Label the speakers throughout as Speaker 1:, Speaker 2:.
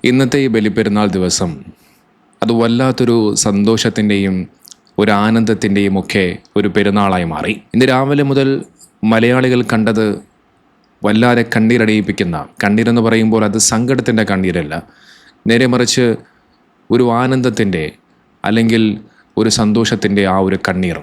Speaker 1: ഇന്നത്തെ ഈ ബലിപ്പെരുന്നാൾ ദിവസം അത് വല്ലാത്തൊരു സന്തോഷത്തിൻ്റെയും ഒരു ആനന്ദത്തിൻ്റെയും ഒക്കെ ഒരു പെരുന്നാളായി മാറി. ഇന്ന് രാവിലെ മുതൽ മലയാളികൾ കണ്ടത് വല്ലാതെ കണ്ണീരണിയിപ്പിക്കുന്ന, കണ്ണീരെന്ന് പറയുമ്പോൾ അത് സങ്കടത്തിൻ്റെ കണ്ണീരല്ല, നേരെ മറിച്ച് ഒരു ആനന്ദത്തിൻ്റെ അല്ലെങ്കിൽ ഒരു സന്തോഷത്തിൻ്റെ ആ ഒരു കണ്ണീർ.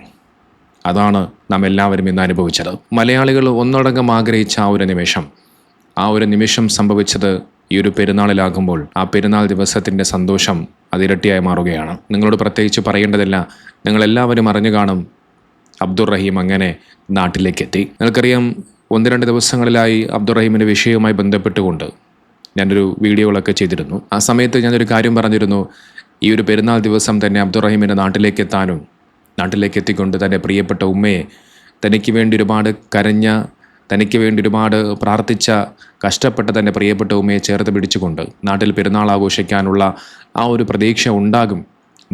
Speaker 1: അതാണ് നാം എല്ലാവരും ഇന്ന് അനുഭവിച്ചത്. മലയാളികൾ ഒന്നടങ്കം ആഗ്രഹിച്ച ആ ഒരു നിമിഷം സംഭവിച്ചത് ഈ ഒരു പെരുന്നാളിലാകുമ്പോൾ ആ പെരുന്നാൾ ദിവസത്തിൻ്റെ സന്തോഷം അതിരട്ടിയായി മാറുകയാണ്. നിങ്ങളോട് പ്രത്യേകിച്ച് പറയേണ്ടതില്ല, നിങ്ങളെല്ലാവരും അറിഞ്ഞു കാണും, അബ്ദുറഹീം അങ്ങനെ നാട്ടിലേക്കെത്തി. നിങ്ങൾക്കറിയാം, 1-2 ദിവസങ്ങളിലായി അബ്ദുറഹീമിൻ്റെ വിഷയവുമായി ബന്ധപ്പെട്ടുകൊണ്ട് ഞാനൊരു വീഡിയോകളൊക്കെ ചെയ്തിരുന്നു. ആ സമയത്ത് ഞാനൊരു കാര്യം പറഞ്ഞിരുന്നു, ഈ ഒരു പെരുന്നാൾ ദിവസം തന്നെ അബ്ദുറഹീമിൻ്റെ നാട്ടിലേക്ക് എത്തിക്കൊണ്ട് തൻ്റെ പ്രിയപ്പെട്ട ഉമ്മയെ, തനിക്ക് വേണ്ടി ഒരുപാട് കരഞ്ഞ, തനിക്ക് വേണ്ടി ഒരുപാട് പ്രാർത്ഥിച്ച, കഷ്ടപ്പെട്ട തൻ്റെ പ്രിയപ്പെട്ട ഉമ്മയെ ചേർത്ത് പിടിച്ചുകൊണ്ട് നാട്ടിൽ പെരുന്നാൾ ആഘോഷിക്കാനുള്ള ആ ഒരു പ്രതീക്ഷ ഉണ്ടാകും,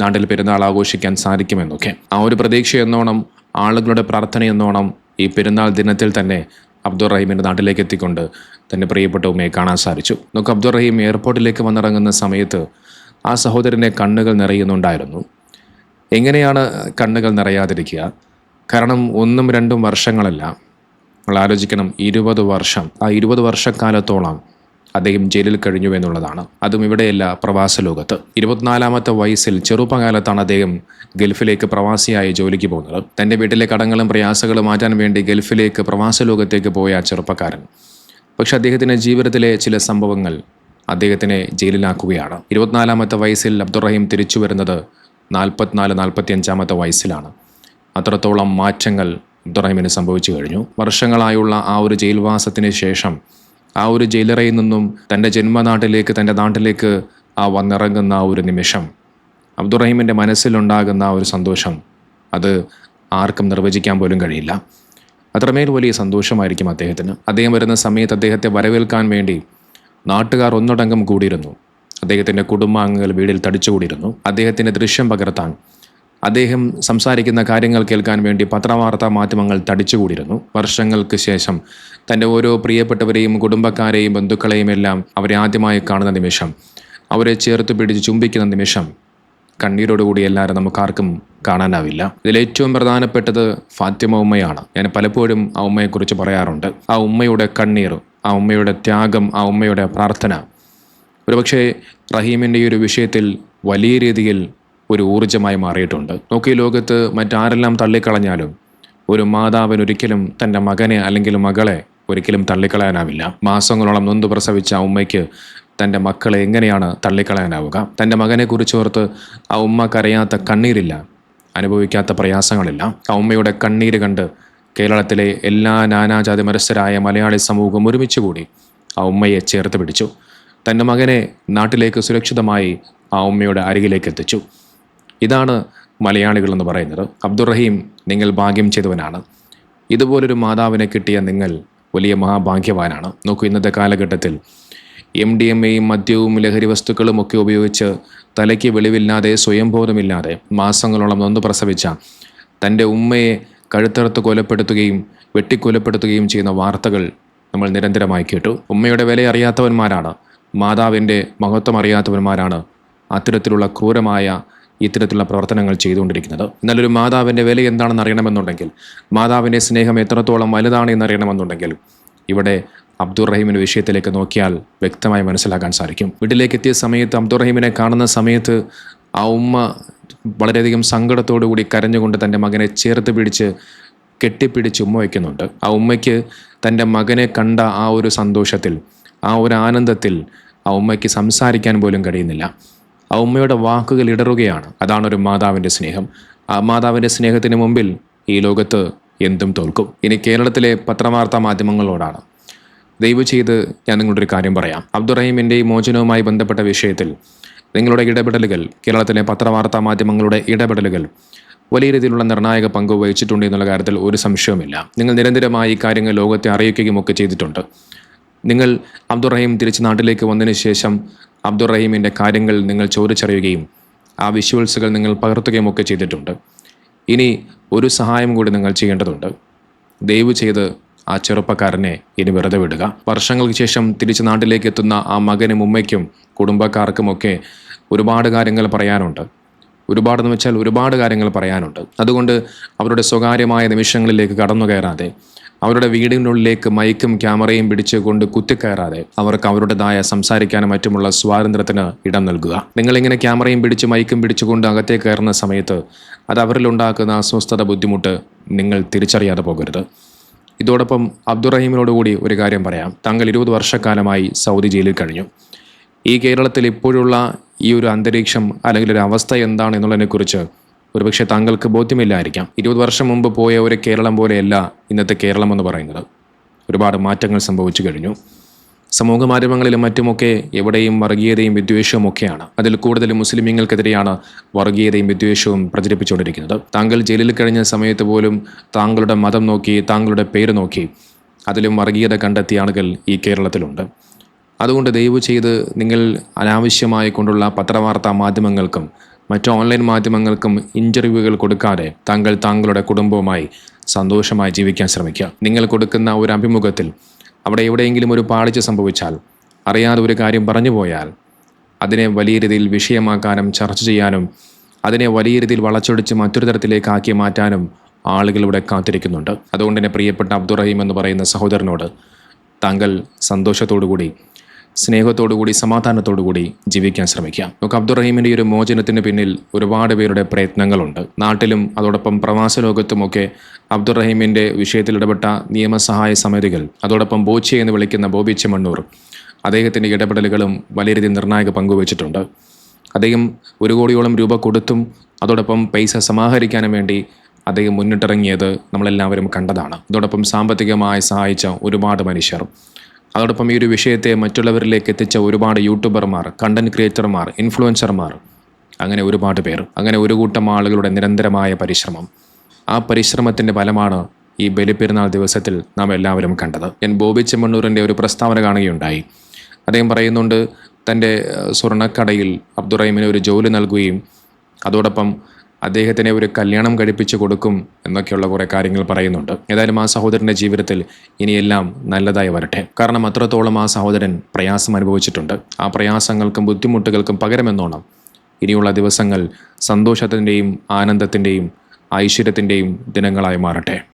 Speaker 1: നാട്ടിൽ പെരുന്നാൾ ആഘോഷിക്കാൻ സാധിക്കുമെന്നൊക്കെ. ആ ഒരു പ്രതീക്ഷ എന്നോണം, ആളുകളുടെ പ്രാർത്ഥന എന്നോണം ഈ പെരുന്നാൾ ദിനത്തിൽ തന്നെ അബ്ദുറഹീമിൻ്റെ നാട്ടിലേക്ക് എത്തിക്കൊണ്ട് തൻ്റെ പ്രിയപ്പെട്ട ഉമ്മയെ കാണാൻ സാധിച്ചു. നമുക്ക് അബ്ദുറഹീം എയർപോർട്ടിലേക്ക് വന്നിറങ്ങുന്ന സമയത്ത് ആ സഹോദരൻ്റെ കണ്ണുകൾ നിറയുന്നുണ്ടായിരുന്നു. എങ്ങനെയാണ് കണ്ണുകൾ നിറയാതിരിക്കുക? കാരണം 1-2 വർഷങ്ങളല്ല, നമ്മൾ ആലോചിക്കണം, 20 വർഷം, ആ 20 വർഷക്കാലത്തോളം അദ്ദേഹം ജയിലിൽ കഴിഞ്ഞു എന്നുള്ളതാണ്. അതും ഇവിടെയല്ല, പ്രവാസ ലോകത്ത്. 24-ാമത്തെ വയസ്സിൽ ചെറുപ്പകാലത്താണ് അദ്ദേഹം ഗൾഫിലേക്ക് പ്രവാസിയായി ജോലിക്ക് പോകുന്നത്. തൻ്റെ വീട്ടിലെ കടങ്ങളും പ്രയാസങ്ങളും മാറ്റാൻ വേണ്ടി ഗൾഫിലേക്ക് പ്രവാസ ലോകത്തേക്ക് പോയ ആ ചെറുപ്പക്കാരൻ. പക്ഷെ അദ്ദേഹത്തിൻ്റെ ജീവിതത്തിലെ ചില സംഭവങ്ങൾ അദ്ദേഹത്തിനെ ജയിലിലാക്കുകയാണ്. 24-ാമത്തെ വയസ്സിൽ അബ്ദുറഹീം തിരിച്ചു വരുന്നത് 44-45-ാമത്തെ വയസ്സിലാണ്. അത്രത്തോളം മാറ്റങ്ങൾ അബ്ദുറഹീമിന് സംഭവിച്ചു കഴിഞ്ഞു. വർഷങ്ങളായുള്ള ആ ഒരു ജയിൽവാസത്തിന് ശേഷം ആ ഒരു ജയിലറയിൽ നിന്നും തൻ്റെ ജന്മനാട്ടിലേക്ക്, തൻ്റെ നാട്ടിലേക്ക് ആ വന്നിറങ്ങുന്ന ആ ഒരു നിമിഷം, അബ്ദുറഹീമിൻ്റെ മനസ്സിലുണ്ടാകുന്ന ആ ഒരു സന്തോഷം അത് ആർക്കും നിർവചിക്കാൻ പോലും കഴിയില്ല. അത്രമേൽ വലിയ സന്തോഷമായിരിക്കും അദ്ദേഹത്തിന്. അദ്ദേഹം വരുന്ന സമയത്ത് അദ്ദേഹത്തെ വരവേൽക്കാൻ വേണ്ടി നാട്ടുകാർ ഒന്നടങ്കം കൂടിയിരുന്നു. അദ്ദേഹത്തിൻ്റെ കുടുംബാംഗങ്ങൾ വീട്ടിൽ തടിച്ചുകൂടിയിരുന്നു. അദ്ദേഹത്തിൻ്റെ ദൃശ്യം പകർത്താൻ, അദ്ദേഹം സംസാരിക്കുന്ന കാര്യങ്ങൾ കേൾക്കാൻ വേണ്ടി പത്രവാർത്താ മാധ്യമങ്ങൾ തടിച്ചുകൂടിയിരുന്നു. വർഷങ്ങൾക്ക് ശേഷം തൻ്റെ ഓരോ പ്രിയപ്പെട്ടവരെയും കുടുംബക്കാരെയും ബന്ധുക്കളെയും എല്ലാം അവരെ ആദ്യമായി കാണുന്ന നിമിഷം, അവരെ ചേർത്ത് പിടിച്ച് ചുംബിക്കുന്ന നിമിഷം, കണ്ണീരോടുകൂടി എല്ലാവരും നമുക്കാർക്കും കാണാനാവില്ല. ഇതിലേറ്റവും പ്രധാനപ്പെട്ടത് ഫാത്തിമ ഉമ്മയാണ്. ഞാൻ പലപ്പോഴും ആ ഉമ്മയെക്കുറിച്ച് പറയാറുണ്ട്. ആ ഉമ്മയുടെ കണ്ണീർ, ആ ഉമ്മയുടെ ത്യാഗം, ആ ഉമ്മയുടെ പ്രാർത്ഥന ഒരുപക്ഷെ റഹീമിൻ്റെ ഈ ഒരു വിഷയത്തിൽ വലിയ രീതിയിൽ ഒരു ഊർജ്ജമായി മാറിയിട്ടുണ്ട്. നോക്കി, ലോകത്ത് മറ്റാരെല്ലാം തള്ളിക്കളഞ്ഞാലും ഒരു മാതാവിനൊരിക്കലും തൻ്റെ മകനെ അല്ലെങ്കിൽ മകളെ ഒരിക്കലും തള്ളിക്കളയാനാവില്ല. മാസങ്ങളോളം നൊന്ത് പ്രസവിച്ച ആ ഉമ്മയ്ക്ക് തൻ്റെ മക്കളെ എങ്ങനെയാണ് തള്ളിക്കളയാനാവുക? തൻ്റെ മകനെക്കുറിച്ച് ഓർത്ത് ആ ഉമ്മ കരയാത്ത കണ്ണീരില്ല, അനുഭവിക്കാത്ത പ്രയാസങ്ങളില്ല. ആ ഉമ്മയുടെ കണ്ണീര് കണ്ട് കേരളത്തിലെ എല്ലാ നാനാജാതി മത്സരായ മലയാളി സമൂഹം ഒരുമിച്ച് കൂടി ആ ഉമ്മയെ ചേർത്ത് പിടിച്ചു. തൻ്റെ മകനെ നാട്ടിലേക്ക് സുരക്ഷിതമായി ആ ഉമ്മയുടെ അരികിലേക്ക് എത്തിച്ചു. ഇതാണ് മലയാളികൾ എന്ന് പറയുന്നത്. അബ്ദുറഹീം, നിങ്ങൾ ഭാഗ്യം ചെയ്തവനാണ്. ഇതുപോലൊരു മാതാവിനെ കിട്ടിയ നിങ്ങൾ വലിയ മഹാഭാഗ്യവാനാണ്. നോക്കൂ, ഇന്നത്തെ കാലഘട്ടത്തിൽ MDMAയും മദ്യവും ലഹരി വസ്തുക്കളും ഒക്കെ ഉപയോഗിച്ച് തലയ്ക്ക് വെളിവില്ലാതെ, സ്വയംബോധമില്ലാതെ മാസങ്ങളോളം നൊന്ത് പ്രസവിച്ച തൻ്റെ ഉമ്മയെ കഴുത്തറുത്ത് കൊലപ്പെടുത്തുകയും വെട്ടിക്കൊലപ്പെടുത്തുകയും ചെയ്യുന്ന വാർത്തകൾ നമ്മൾ നിരന്തരമായി കേട്ടു. ഉമ്മയുടെ വില അറിയാത്തവന്മാരാണ്, മാതാവിൻ്റെ മഹത്വം അറിയാത്തവന്മാരാണ് അത്തരത്തിലുള്ള ക്രൂരമായ ഇത്തരത്തിലുള്ള പ്രവർത്തനങ്ങൾ ചെയ്തുകൊണ്ടിരിക്കുന്നത്. എന്നാലൊരു മാതാവിൻ്റെ വില എന്താണെന്ന് അറിയണമെന്നുണ്ടെങ്കിൽ, മാതാവിൻ്റെ സ്നേഹം എത്രത്തോളം വലുതാണ് എന്നറിയണമെന്നുണ്ടെങ്കിൽ, ഇവിടെ അബ്ദുറഹീമിൻ്റെ വിഷയത്തിലേക്ക് നോക്കിയാൽ വ്യക്തമായി മനസ്സിലാക്കാൻ സാധിക്കും. വീട്ടിലേക്ക് എത്തിയ സമയത്ത്, അബ്ദുറഹീമിനെ കാണുന്ന സമയത്ത് ആ ഉമ്മ വളരെയധികം സങ്കടത്തോടു കൂടി കരഞ്ഞുകൊണ്ട് തൻ്റെ മകനെ ചേർത്ത് പിടിച്ച് കെട്ടിപ്പിടിച്ച് ഉമ്മ വയ്ക്കുന്നുണ്ട്. ആ ഉമ്മയ്ക്ക് തൻ്റെ മകനെ കണ്ട ആ ഒരു സന്തോഷത്തിൽ, ആ ഒരു ആനന്ദത്തിൽ ആ ഉമ്മയ്ക്ക് സംസാരിക്കാൻ പോലും കഴിയുന്നില്ല. ആ ഉമ്മയുടെ വാക്കുകൾ ഇടറുകയാണ്. അതാണ് ഒരു മാതാവിൻ്റെ സ്നേഹം. ആ മാതാവിൻ്റെ സ്നേഹത്തിന് മുമ്പിൽ ഈ ലോകത്ത് എന്തും തോൽക്കും. ഇനി കേരളത്തിലെ പത്രവാർത്താ മാധ്യമങ്ങളോടാണ്. ദയവ് ചെയ്ത് ഞാൻ നിങ്ങളുടെ ഒരു കാര്യം പറയാം. അബ്ദുറഹീമിൻ്റെ ഈ മോചനവുമായി ബന്ധപ്പെട്ട വിഷയത്തിൽ നിങ്ങളുടെ ഇടപെടലുകൾ, കേരളത്തിലെ പത്രവാർത്താ മാധ്യമങ്ങളുടെ ഇടപെടലുകൾ വലിയ രീതിയിലുള്ള നിർണായക പങ്ക് വഹിച്ചിട്ടുണ്ട് എന്നുള്ള കാര്യത്തിൽ ഒരു സംശയവുമില്ല. നിങ്ങൾ നിരന്തരമായി ഈ കാര്യങ്ങൾ ലോകത്തെ അറിയിക്കുകയും ഒക്കെ ചെയ്തിട്ടുണ്ട്. നിങ്ങൾ അബ്ദുറഹീം തിരിച്ച് നാട്ടിലേക്ക് വന്നതിന് ശേഷം അബ്ദുറഹീമിൻ്റെ കാര്യങ്ങൾ നിങ്ങൾ ചോദിച്ചറിയുകയും ആ വിഷ്വൽസുകൾ നിങ്ങൾ പകർത്തുകയും ഒക്കെ ചെയ്തിട്ടുണ്ട്. ഇനി ഒരു സഹായം കൂടി നിങ്ങൾ ചെയ്യേണ്ടതുണ്ട്. ദയവ് ചെയ്ത് ആ ചെറുപ്പക്കാരനെ ഇനി വെറുതെ വിടുക. വർഷങ്ങൾക്ക് ശേഷം തിരിച്ച് നാട്ടിലേക്ക് എത്തുന്ന ആ മകനും ഉമ്മയ്ക്കും കുടുംബക്കാർക്കുമൊക്കെ ഒരുപാട് കാര്യങ്ങൾ പറയാനുണ്ട്. ഒരുപാടെന്ന് വെച്ചാൽ ഒരുപാട് കാര്യങ്ങൾ പറയാനുണ്ട്. അതുകൊണ്ട് അവരുടെ സ്വകാര്യമായ നിമിഷങ്ങളിലേക്ക് കടന്നു കയറാതെ, അവരുടെ വീടിനുള്ളിലേക്ക് മൈക്കും ക്യാമറയും പിടിച്ചുകൊണ്ട് കുത്തിക്കയറാതെ, അവർക്ക് അവരുടേതായ സംസാരിക്കാനും മറ്റുമുള്ള സ്വാതന്ത്ര്യത്തിന് ഇടം നൽകുക. നിങ്ങളിങ്ങനെ ക്യാമറയും പിടിച്ച് മൈക്കും പിടിച്ചുകൊണ്ട് അകത്തേക്ക് കയറുന്ന സമയത്ത് അത് അവരിലുണ്ടാക്കുന്ന അസ്വസ്ഥത, ബുദ്ധിമുട്ട് നിങ്ങൾ തിരിച്ചറിയാതെ പോകരുത്. ഇതോടൊപ്പം അബ്ദുറഹീമിനോടുകൂടി ഒരു കാര്യം പറയാം. താങ്കൾ 20 വർഷക്കാലമായി സൗദി ജയിലിൽ കഴിഞ്ഞു. ഈ കേരളത്തിൽ ഇപ്പോഴുള്ള ഈ ഒരു അന്തരീക്ഷം അല്ലെങ്കിൽ ഒരു അവസ്ഥ എന്താണ് എന്നുള്ളതിനെക്കുറിച്ച് ഒരുപക്ഷെ താങ്കൾക്ക് ബോധ്യമില്ലായിരിക്കാം. 20 വർഷം മുമ്പ് പോയ ഒരു കേരളം പോലെയല്ല ഇന്നത്തെ കേരളം എന്ന് പറയുന്നത്. ഒരുപാട് മാറ്റങ്ങൾ സംഭവിച്ചു കഴിഞ്ഞു. സമൂഹ മാധ്യമങ്ങളിലും മറ്റുമൊക്കെ എവിടെയും വർഗീയതയും വിദ്വേഷവും ഒക്കെയാണ്. അതിൽ കൂടുതൽ മുസ്ലിമീങ്ങൾക്കെതിരെയാണ് വർഗീയതയും വിദ്വേഷവും പ്രചരിപ്പിച്ചുകൊണ്ടിരിക്കുന്നത്. താങ്കൾ ജയിലിൽ കഴിഞ്ഞ സമയത്ത് പോലും താങ്കളുടെ മതം നോക്കി, താങ്കളുടെ പേര് നോക്കി അതിലും വർഗീയത കണ്ടെത്തിയ ആളുകൾ ഈ കേരളത്തിലുണ്ട്. അതുകൊണ്ട് ദയവ് ചെയ്ത് നിങ്ങൾ അനാവശ്യമായി കൊണ്ടുള്ള പത്രവാർത്താ മാധ്യമങ്ങൾക്കും മറ്റ് ഓൺലൈൻ മാധ്യമങ്ങൾക്കും ഇൻ്റർവ്യൂകൾ കൊടുക്കാതെ താങ്കളുടെ കുടുംബവുമായി സന്തോഷമായി ജീവിക്കാൻ ശ്രമിക്കുക. നിങ്ങൾ കൊടുക്കുന്ന ഒരു അഭിമുഖത്തിൽ അവിടെ എവിടെയെങ്കിലും ഒരു പാളിച്ച സംഭവിച്ചാൽ, അറിയാതെ ഒരു കാര്യം പറഞ്ഞു പോയാൽ അതിനെ വലിയ രീതിയിൽ വിഷയമാക്കാനും ചർച്ച ചെയ്യാനും അതിനെ വലിയ രീതിയിൽ വളച്ചൊടിച്ച് മറ്റൊരു തരത്തിലേക്ക് ആക്കി മാറ്റാനും ആളുകൾ ഇവിടെ കാത്തിരിക്കുന്നുണ്ട്. അതുകൊണ്ട് തന്നെ പ്രിയപ്പെട്ട അബ്ദുറഹീം എന്ന് പറയുന്ന സഹോദരനോട് താങ്കൾ സന്തോഷത്തോടുകൂടി, സ്നേഹത്തോടുകൂടി, സമാധാനത്തോടുകൂടി ജീവിക്കാൻ ശ്രമിക്കാം. നമുക്ക് അബ്ദുറഹീമിൻ്റെ ഈ ഒരു മോചനത്തിന് പിന്നിൽ ഒരുപാട് പേരുടെ പ്രയത്നങ്ങളുണ്ട്. നാട്ടിലും അതോടൊപ്പം പ്രവാസ ലോകത്തുമൊക്കെ അബ്ദുറഹീമിൻ്റെ വിഷയത്തിൽ ഇടപെട്ട നിയമസഹായ സമിതികൾ, അതോടൊപ്പം ബോച്ചെ എന്ന് വിളിക്കുന്ന ബോബി ചെമ്മണ്ണൂർ, അദ്ദേഹത്തിൻ്റെ ഇടപെടലുകളും വലിയ രീതിയിൽ നിർണായക പങ്കുവച്ചിട്ടുണ്ട്. അദ്ദേഹം 1 കോടിയോളം രൂപ കൊടുത്തും അതോടൊപ്പം പൈസ സമാഹരിക്കാനും വേണ്ടി അദ്ദേഹം മുന്നിട്ടിറങ്ങിയത് നമ്മളെല്ലാവരും കണ്ടതാണ്. അതോടൊപ്പം സാമ്പത്തികമായി സഹായിച്ച ഒരുപാട് മനുഷ്യർ, അതോടൊപ്പം ഈ ഒരു വിഷയത്തെ മറ്റുള്ളവരിലേക്ക് എത്തിച്ച ഒരുപാട് യൂട്യൂബർമാർ, കണ്ടൻറ് ക്രിയേറ്റർമാർ, ഇൻഫ്ലുവൻസർമാർ, അങ്ങനെ ഒരുപാട് പേർ, അങ്ങനെ ഒരു കൂട്ടം ആളുകളുടെ നിരന്തരമായ പരിശ്രമം. ആ പരിശ്രമത്തിൻ്റെ ഫലമാണ് ഈ ബലിപ്പെരുന്നാൾ ദിവസത്തിൽ നാം എല്ലാവരും കണ്ടത്. ഞാൻ ബോബി ചെമ്മണ്ണൂരിൻ്റെ ഒരു പ്രസ്താവന കാണുകയുണ്ടായി. അദ്ദേഹം പറയുന്നുണ്ട്, തൻ്റെ സ്വർണ്ണക്കടയിൽ അബ്ദുറഹീമിന് ഒരു ജോലി നൽകുകയും അതോടൊപ്പം അദ്ദേഹത്തിനെ ഒരു കല്യാണം കഴിപ്പിച്ച് കൊടുക്കും എന്നൊക്കെയുള്ള കുറേ കാര്യങ്ങൾ പറയുന്നുണ്ട്. ഏതായാലും ആ സഹോദരൻ്റെ ജീവിതത്തിൽ ഇനിയെല്ലാം നല്ലതായി വരട്ടെ. കാരണം അത്രത്തോളം ആ സഹോദരൻ പ്രയാസം അനുഭവിച്ചിട്ടുണ്ട്. ആ പ്രയാസങ്ങൾക്കും ബുദ്ധിമുട്ടുകൾക്കും പകരമെന്നോണം ഇനിയുള്ള ദിവസങ്ങൾ സന്തോഷത്തിൻ്റെയും ആനന്ദത്തിൻ്റെയും ഐശ്വര്യത്തിൻ്റെയും ദിനങ്ങളായി മാറട്ടെ.